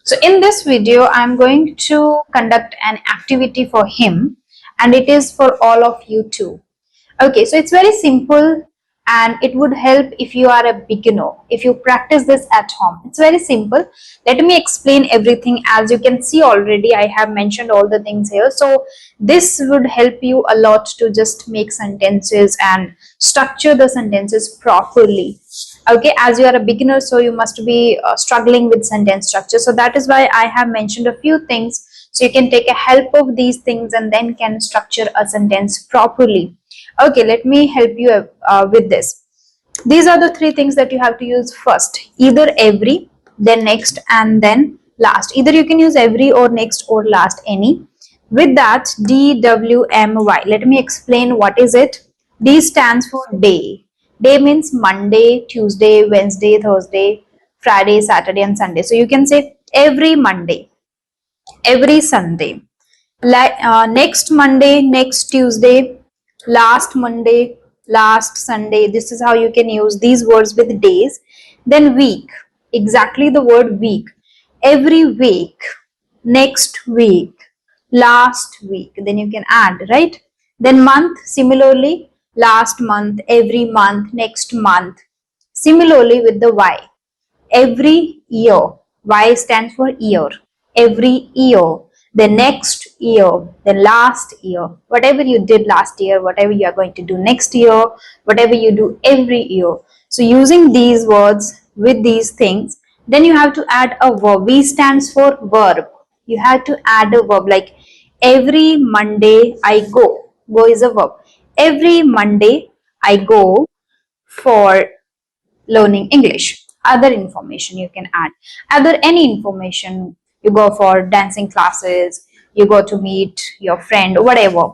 So in this video, I'm going to conduct an activity for him, and it is for all of you too. Okay, so it's very simple and it would help if you are a beginner, if you practice this at home. It's very simple. Let me explain everything. As you can see already, I have mentioned all the things here. So this would help you a lot to just make sentences and structure the sentences properly. Okay, as you are a beginner, so you must be struggling with sentence structure. So that is why I have mentioned a few things, so you can take a help of these things and then can structure a sentence properly. Okay, let me help you with this. These are the three things that you have to use first: either every, then next, and then last. Either you can use every or next or last, any. With that, DWMY, let me explain what is it. D stands for day. Day means Monday, Tuesday, Wednesday, Thursday, Friday, Saturday, and Sunday. So you can say every Monday, every Sunday, next Monday, next Tuesday, last Monday, last Sunday. This is how you can use these words with days. Then week, exactly the word week. Every week, next week, last week. Then you can add, right? Then month, similarly, last month, every month, next month. Similarly with the Y, every year. Y stands for year. Every year, the next year, the last year. Whatever you did last year, whatever you are going to do next year, whatever you do every year. So using these words with these things, then you have to add a verb. V stands for verb. You have to add a verb, like every Monday I go. Go is a verb. Every Monday I go for learning English. Other information you can add. Other any information, you go for dancing classes, you go to meet your friend, whatever.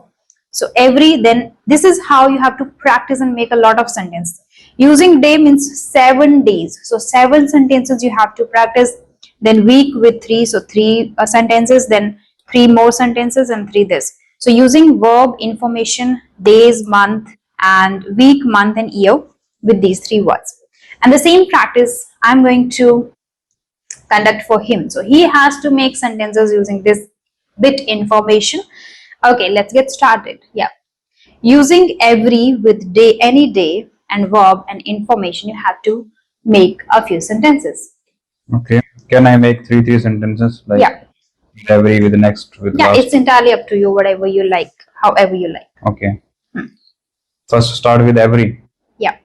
So then this is how you have to practice and make a lot of sentences. Using day means 7 days. So 7 sentences you have to practice. Then week with 3, so 3 sentences, then 3 more sentences, and 3 this. So using verb, information, days, month, and week, month, and year with these 3 words. And the same practice I'm going to conduct for him. So he has to make sentences using this bit information. Okay, let's get started. Yeah. Using every with day, any day, and verb and information, you have to make a few sentences. Okay. Can I make three sentences? Like yeah. Every with the next with Yeah, last? it's entirely up to you, whatever you like, however you like. Okay. First start with every. Yeah.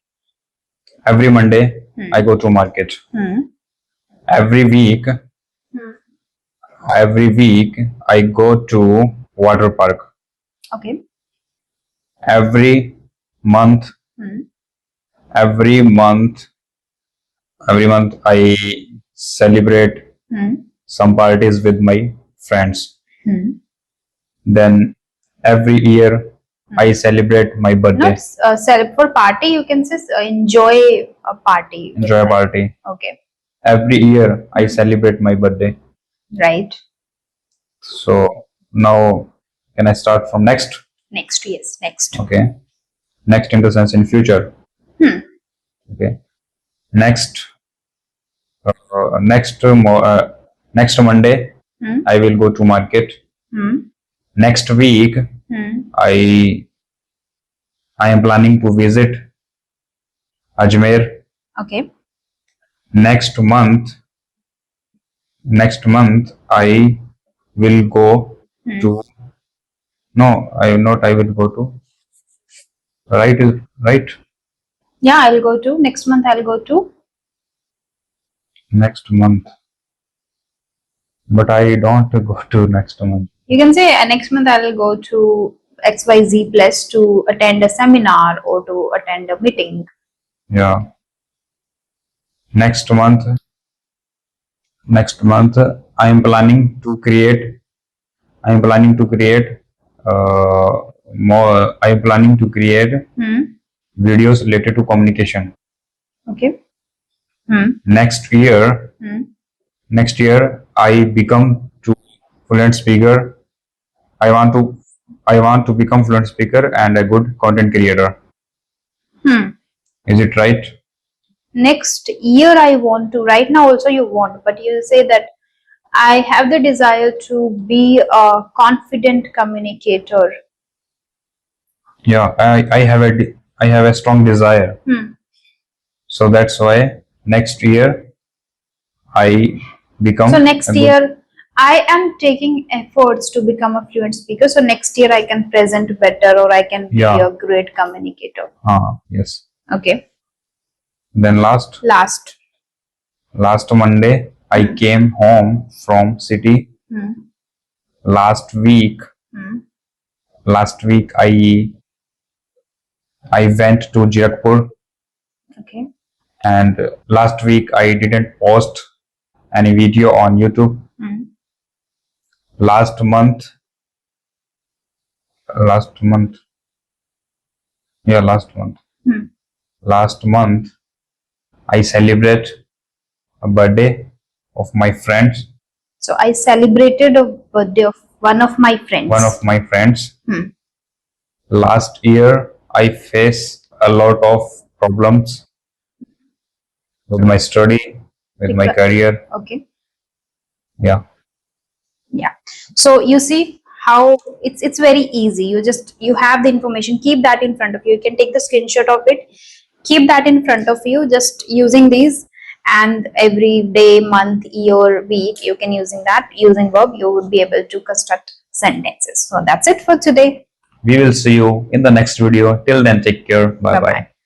Every Monday I go to market. Every week I go to water park. Okay. Every month every month I celebrate some parties with my friends. Then every year I celebrate my birthday. Not for party, you can say enjoy a party. Enjoy a party. Okay. Every year I celebrate my birthday. Right. So now can I start from next? Next, yes, next. Okay. Next in the sense in future. Okay. Next next Monday I will go to market. Next week I am planning to visit Ajmer. Okay. Next month I will go to I will go to right. Yeah, I'll go to next month. I'll go to next month, but I don't go to next month. You can say next month I will go to XYZ place to attend a seminar or to attend a meeting. Yeah. Next month I am planning to create more. I am planning to create videos related to communication. Okay. Next year I become to fluent speaker. I want to become fluent speaker and a good content creator. Is it right? Next year I want to. Right now also you want, but you say that I have the desire to be a confident communicator. Yeah, I have a strong desire. So that's why next year I become So a next good. year, I am taking efforts to become a fluent speaker. So next year, I can present better or I can be Yeah. a great communicator. Yes. Okay. Then Last. last Monday I came home from city. Last week last week I went to Jaipur, Okay. and last week I didn't post any video on YouTube. Last month last month yeah last month I celebrate a birthday of my friends. So I celebrated a birthday of one of my friends. One of my friends. Last year I faced a lot of problems with my study, with my career. Okay. Yeah. Yeah. So you see how it's very easy. You have the information, keep that in front of you. You can take the screenshot of it, keep that in front of you, just using these, and every day, month, year, week, you can using verb, you would be able to construct sentences. So that's it for today. We will see you in the next video. Till then, take care. Bye bye.